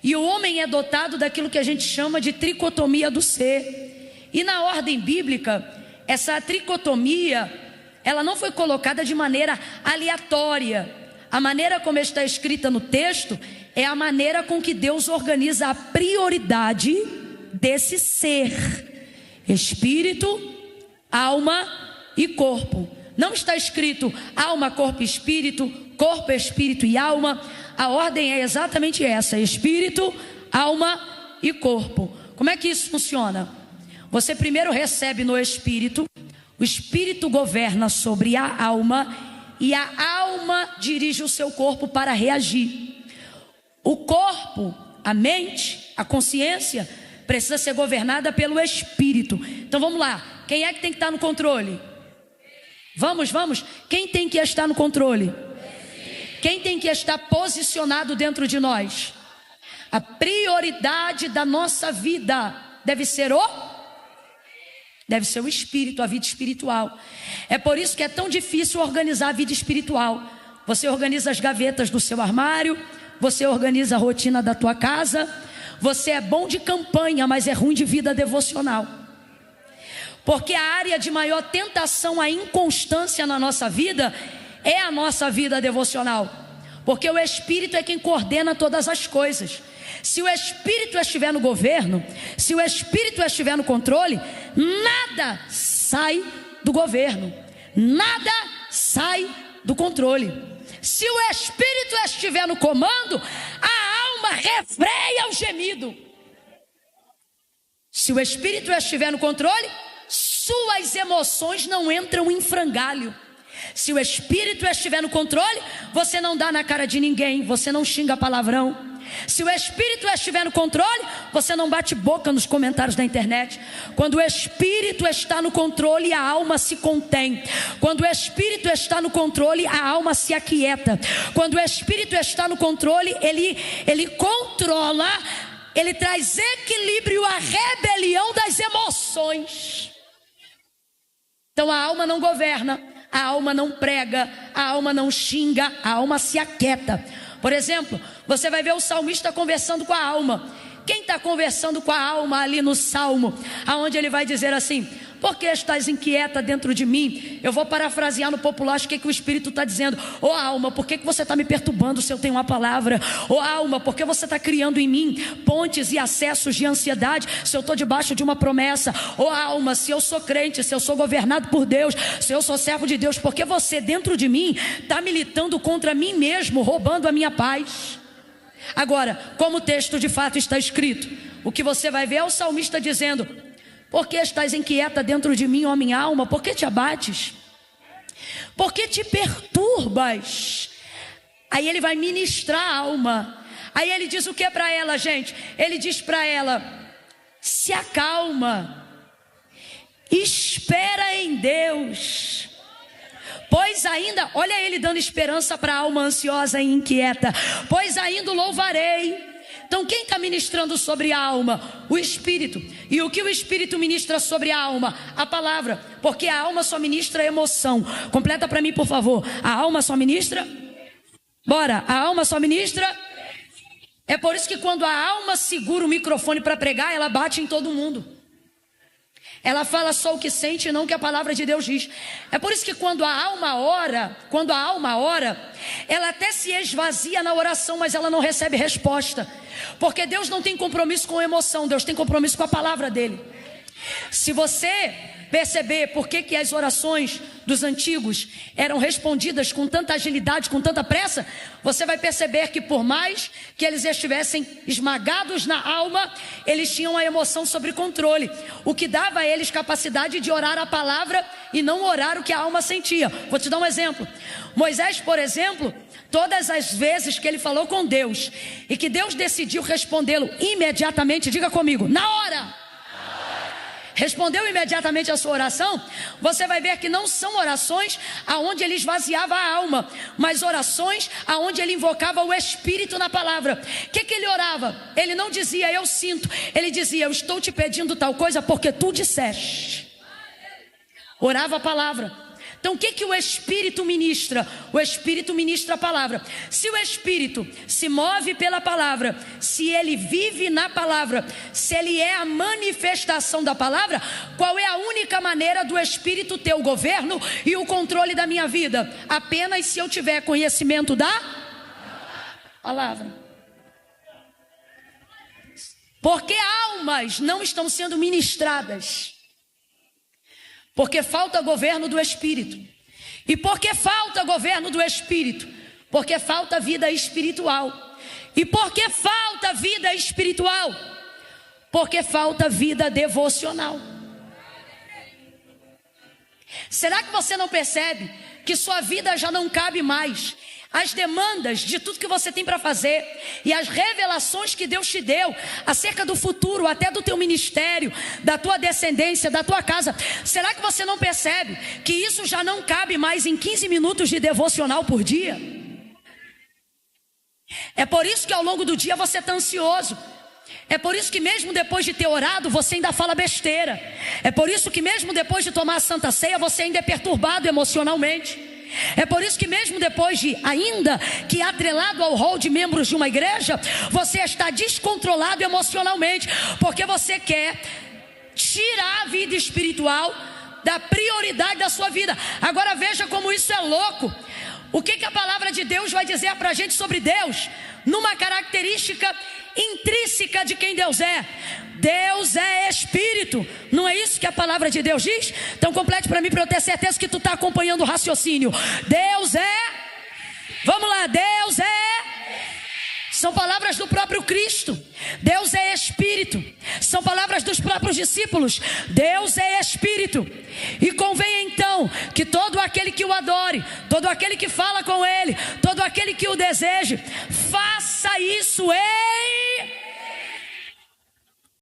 E o homem é dotado daquilo que a gente chama de tricotomia do ser. E na ordem bíblica, essa tricotomia, ela não foi colocada de maneira aleatória. A maneira como está escrita no texto é a maneira com que Deus organiza a prioridade desse ser: espírito, alma e corpo. Não está escrito alma, corpo, espírito e alma. A ordem é exatamente essa: espírito, alma e corpo. Como é que isso funciona? Você primeiro recebe no espírito, o espírito governa sobre a alma e a alma dirige o seu corpo para reagir. O corpo, a mente, a consciência precisa ser governada pelo espírito. Então vamos lá, quem é que tem que estar no controle? Vamos, quem tem que estar no controle? Quem tem que estar posicionado dentro de nós? A prioridade da nossa vida deve ser o espírito, a vida espiritual. É por isso que é tão difícil organizar a vida espiritual. Você organiza as gavetas do seu armário, você organiza a rotina da tua casa. Você é bom de campanha, mas é ruim de vida devocional. Porque a área de maior tentação à inconstância na nossa vida é a nossa vida devocional. Porque o Espírito é quem coordena todas as coisas. Se o Espírito estiver no governo, se o Espírito estiver no controle, nada sai do governo, nada sai do controle. Se o Espírito estiver no comando, a alma refreia o gemido. Se o Espírito estiver no controle, suas emoções não entram em frangalho. Se o Espírito estiver no controle, você não dá na cara de ninguém, você não xinga palavrão. Se o Espírito estiver no controle, você não bate boca nos comentários da internet. Quando o Espírito está no controle, a alma se contém. Quando o Espírito está no controle, a alma se aquieta. Quando o Espírito está no controle, ele controla, ele traz equilíbrio à rebelião das emoções. Então a alma não governa, a alma não prega, a alma não xinga, a alma se aquieta. Por exemplo, você vai ver o salmista conversando com a alma. Quem está conversando com a alma ali no salmo? Aonde ele vai dizer assim: por que estás inquieta dentro de mim? Eu vou parafrasear no popular, acho que o Espírito está dizendo: ô alma, por que você está me perturbando se eu tenho uma palavra? Ô alma, por que você está criando em mim pontes e acessos de ansiedade se eu estou debaixo de uma promessa? Ô alma, se eu sou crente, se eu sou governado por Deus, se eu sou servo de Deus, por que você dentro de mim está militando contra mim mesmo, roubando a minha paz? Agora, como o texto de fato está escrito, o que você vai ver é o salmista dizendo: por que estás inquieta dentro de mim, ó minha alma? Por que te abates? Por que te perturbas? Aí ele vai ministrar a alma. Aí ele diz o que para ela, gente? Ele diz para ela: se acalma, espera em Deus. Pois ainda, olha ele dando esperança para a alma ansiosa e inquieta. Pois ainda o louvarei. Então quem está ministrando sobre a alma? O Espírito. E o que o Espírito ministra sobre a alma? A palavra. Porque a alma só ministra emoção. Completa para mim, por favor. A alma só ministra? Bora, a alma só ministra? É por isso que quando a alma segura o microfone para pregar, ela bate em todo mundo. Ela fala só o que sente e não o que a palavra de Deus diz. É por isso que quando a alma ora, ela até se esvazia na oração, mas ela não recebe resposta. Porque Deus não tem compromisso com a emoção, Deus tem compromisso com a palavra dele. Se você perceber por que as orações dos antigos eram respondidas com tanta agilidade, com tanta pressa, você vai perceber que por mais que eles estivessem esmagados na alma, eles tinham a emoção sob controle, o que dava a eles capacidade de orar a palavra e não orar o que a alma sentia. Vou te dar um exemplo. Moisés, por exemplo, todas as vezes que ele falou com Deus e que Deus decidiu respondê-lo imediatamente, diga comigo, na hora, respondeu imediatamente a sua oração, você vai ver que não são orações aonde ele esvaziava a alma, mas orações aonde ele invocava o Espírito na palavra. O que ele orava? Ele não dizia eu sinto, ele dizia eu estou te pedindo tal coisa porque tu disseste. Orava a palavra. Então o que o Espírito ministra? O Espírito ministra a palavra. Se o Espírito se move pela palavra, se ele vive na palavra, se ele é a manifestação da palavra, qual é a única maneira do Espírito ter o governo e o controle da minha vida? Apenas se eu tiver conhecimento da palavra. Porque almas não estão sendo ministradas, porque falta governo do Espírito. E porque falta governo do Espírito? Porque falta vida espiritual. E porque falta vida espiritual? Porque falta vida devocional. Será que você não percebe que sua vida já não cabe mais as demandas de tudo que você tem para fazer e as revelações que Deus te deu acerca do futuro, até do teu ministério, da tua descendência, da tua casa? Será que você não percebe que isso já não cabe mais em 15 minutos de devocional por dia? É por isso que ao longo do dia você está ansioso. É por isso que mesmo depois de ter orado, você ainda fala besteira. É por isso que mesmo depois de tomar a Santa Ceia, você ainda é perturbado emocionalmente. É por isso que mesmo depois de, ainda que atrelado ao rol de membros de uma igreja, você está descontrolado emocionalmente, porque você quer tirar a vida espiritual da prioridade da sua vida. Agora veja como isso é louco. O que a palavra de Deus vai dizer para a gente sobre Deus? Numa característica intrínseca de quem Deus é. Deus é Espírito. Não é isso que a palavra de Deus diz? Então complete para mim, para eu ter certeza que tu está acompanhando o raciocínio. Deus é... Vamos lá, Deus é... São palavras do próprio Cristo. Deus é Espírito. São palavras dos próprios discípulos. Deus é Espírito. E convém então que todo aquele que o adore, todo aquele que fala com Ele, todo aquele que o deseje, faça isso em